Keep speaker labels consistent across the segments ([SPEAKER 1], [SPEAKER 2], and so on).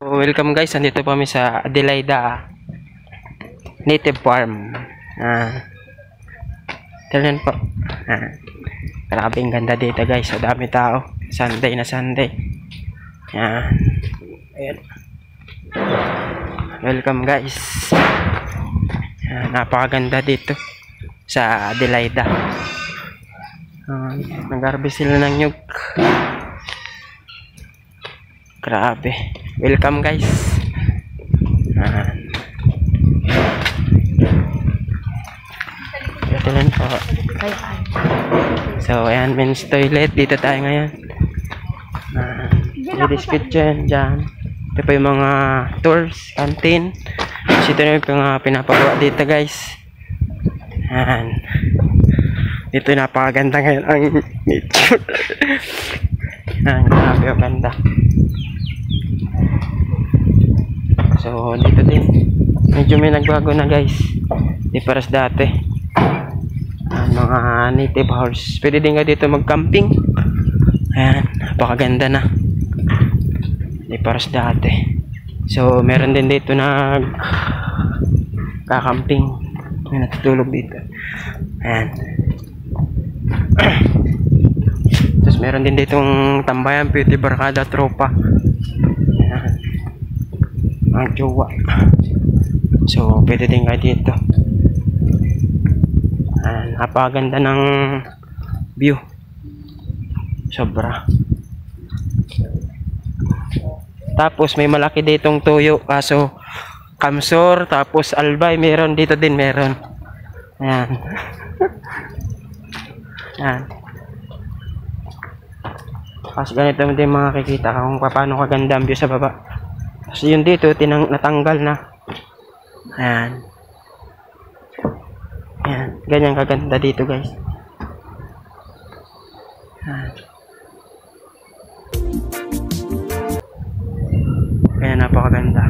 [SPEAKER 1] Welcome guys, andito po kami sa Adelaida Native Farm. Tignan po. Grabe ang ganda dito guys, so dami tao. Sunday na Sunday. Ayan. Welcome guys. Napakaganda dito sa Adelaida. Nag-harvest sila ng nyug. Grabe. Welcome guys. Ito lang po. So ayan, men's toilet. Dito tayo ngayon. Ladies kitchen dyan. Ito po yung mga tours, canteen. Kasi ito na yung pinapagawa dito guys. Ayan. Dito napakaganda ngayon ang nature. Ayan, grabe yung ganda. So dito din medyo may nagbago na guys, di paras dati. Mga native house, pwede din ka dito mag camping. Ayan, napakaganda na, di paras dati. So meron din dito nag kakamping, may natutulog dito. Ayan. Tapos meron din ditong tambayan, pwede barkada, tropa. Ayan, ang jowa. So pwede din kayo dito. Napakaganda ng view, sobra. Tapos may malaki ditong tuyo, kaso kamsor, tapos albay meron dito din, meron. Ayan. Ayan. Kasi ganito din makikita kung paano kaganda ang view sa baba. Kasi yun dito natanggal na. Ayan. Ayan, ganyan kaganda dito guys. Ayan. Kaya napakaganda.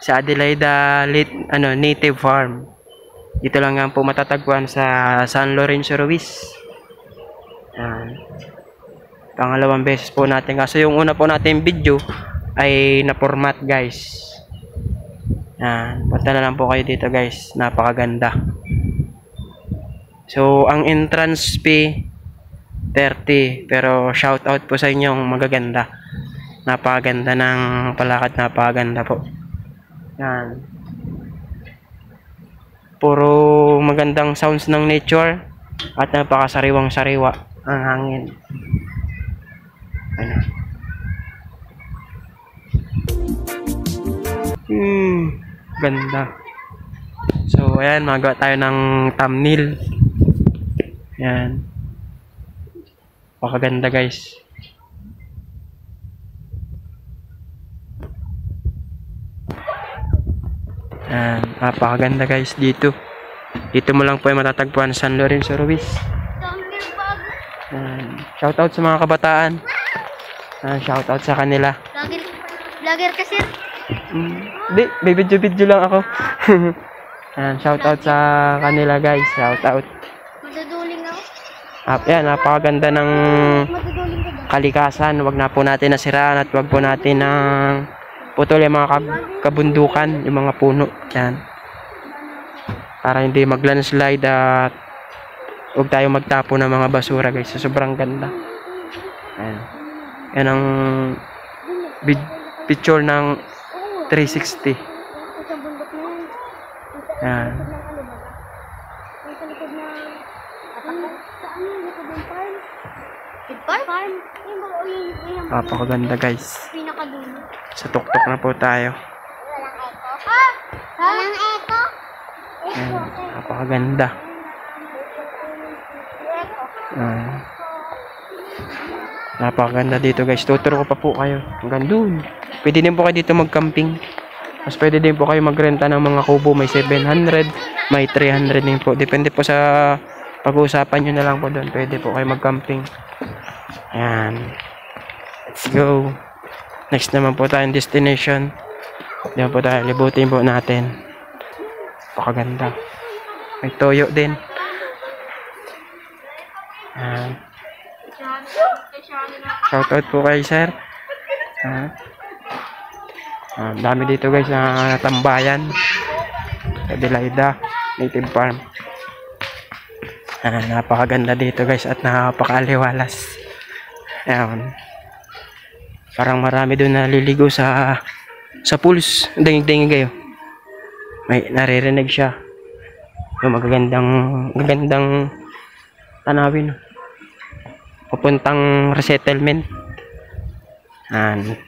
[SPEAKER 1] Sa Adelaida Native Farm. Dito lang nga po matatagpuan sa San Lorenzo Ruiz. Pangalawang beses po natin, kasi yung una po natin video ay na-format guys. Punta na lang po kayo dito guys, napakaganda. So ang entrance fee 30, pero shout out po sa inyong magaganda. Napakaganda ng palakad, napakaganda po. Yan. Puro magandang sounds ng nature at napakasariwang sariwa ang hangin. Ano? Ganda. So ayan, magawa tayo ng thumbnail. Ayan. Pakaganda guys. Ayan, napakaganda guys dito. Dito mo lang po ay matatagpuan San Lorenzo Ruiz. Shoutout sa mga kabataan. Shoutout sa kanila.
[SPEAKER 2] Vlogger ka sir?
[SPEAKER 1] Di, may video lang ako. Shoutout sa kanila guys. Shoutout.
[SPEAKER 2] Maduduling ako.
[SPEAKER 1] Yan, napakaganda ng kalikasan. Wag na po natin nasiraan at wag po natin ng putol yung mga kabundukan, yung mga puno. Yan. Para hindi mag-landslide at huwag tayo magtapo ng mga basura guys. So, sobrang ganda. Ayan. Yan ang picture ng 360. Ayan. Napakaganda guys. Sa tuktok na po tayo.
[SPEAKER 2] Walang echo?
[SPEAKER 1] Ayan. Napakaganda. Napakaganda dito guys. Tuturo ko pa po kayo hanggang dun. Pwede din po kayo dito mag-camping. Mas pwede din po kayo magrenta ng mga kubo. May 700, may 300 din po. Depende po sa pag-uusapan nyo na lang po doon. Pwede po kayo mag-camping. Ayan. Let's go. Next naman po tayong destination. Diyan po tayo. Libutin po natin. Napakaganda. May toyo din. Yan. Shoutout po kay sir. Dami dito guys na tambayan. Adelaida Native Farm. Napakaganda dito guys at napakaliwalas. Ayan. Parang marami doon naliligo sa pools. Dingig-dingig kayo. May naririnig siya. Yung magagandang tanawin. Papuntang resettlement. Ayan.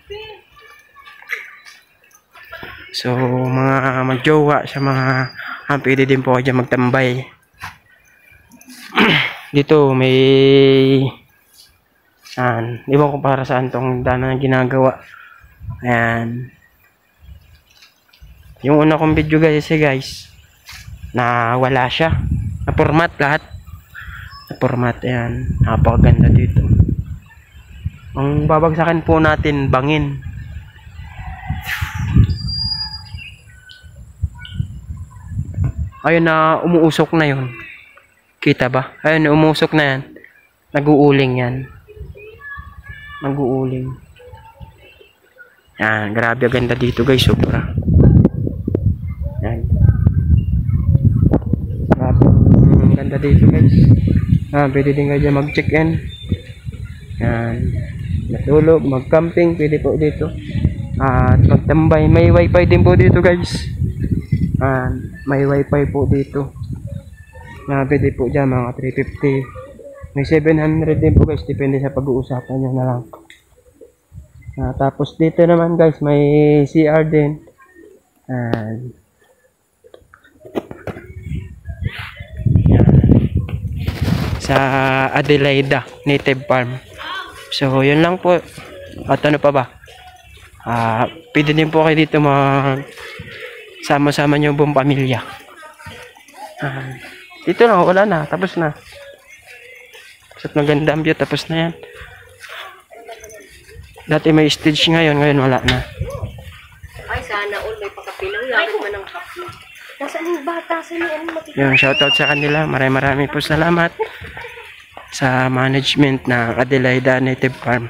[SPEAKER 1] So, mga magjowa sa mga pwede din po kayo magtambay. Dito may di ba kung para saan tong dana na ginagawa. Ayan. Yung una kong video guys, na wala siya. Na format lahat. Na format, ayan. Napakaganda dito. Ang babagsakan po natin, bangin. Ayun na umuusok na yun. Kita ba? Ayun, umusok na yan. Nag-uuling yan. Nag-uuling. Yan, grabe ganda dito guys, sobra. Yan. Grabe ganda dito guys. Pwede din kayo mag-check-in. Yan. Matulog, mag-camping, pwede po dito. At magtambay. May wifi din po dito guys. May wifi po dito. Pwede po dyan mga 350. May 700 din po guys. Depende sa pag-uusapan nyo na lang. Tapos dito naman guys, may CR din. Sa Adelaida Native Farm. So yun lang po. At ano pa ba? Pwede din po kayo dito sama-sama nyo buong pamilya. Dito na, wala na, tapos na. So maganda ang view, tapos na yan. Dati may stage ngayon wala na.
[SPEAKER 3] Ay, sana all may pakapilang. Lagi man ang kapi. Nasaan yung bata? Saan yung makikita?
[SPEAKER 1] Yung shoutout sa kanila. Maraming po salamat sa management ng Adelaida Native Farm.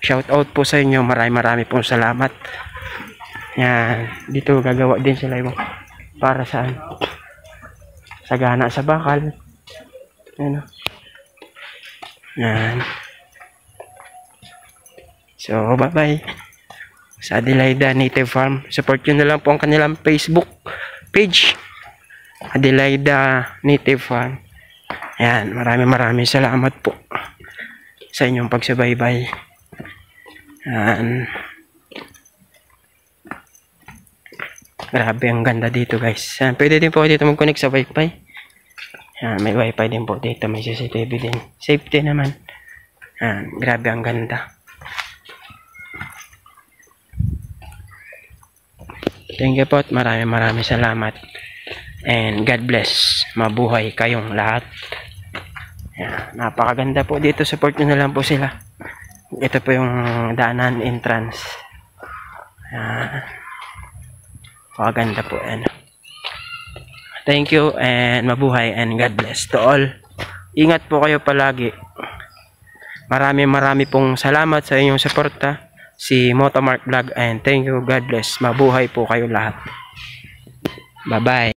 [SPEAKER 1] Shoutout po sa inyo. Marami pong salamat. Yan. Dito gagawa din sila yung para saan? Sagana sa bakal. Yan. Yan. So, bye-bye. Sa Adelaida Native Farm. Support nyo na lang po ang kanilang Facebook page. Adelaida Native Farm. Ayan. Maraming salamat po sa inyong pagsubaybay. Ayan. Grabe, ang ganda dito guys. Ayan. Pwede din po dito mag-connect sa wifi. Ayan. May wifi din po dito. May CCTV din. Safety naman. Ayan. Grabe, ang ganda. Thank you po at maraming salamat. And God bless. Mabuhay kayong lahat. Yan, napakaganda po dito. Support nyo na lang po sila. Ito po yung daanan entrance. Yan. Napakaganda po. Yan. Thank you and mabuhay and God bless to all. Ingat po kayo palagi. Marami pong salamat sa inyong suporta. Si Motomark Vlog and thank you, God bless. Mabuhay po kayo lahat. Bye bye.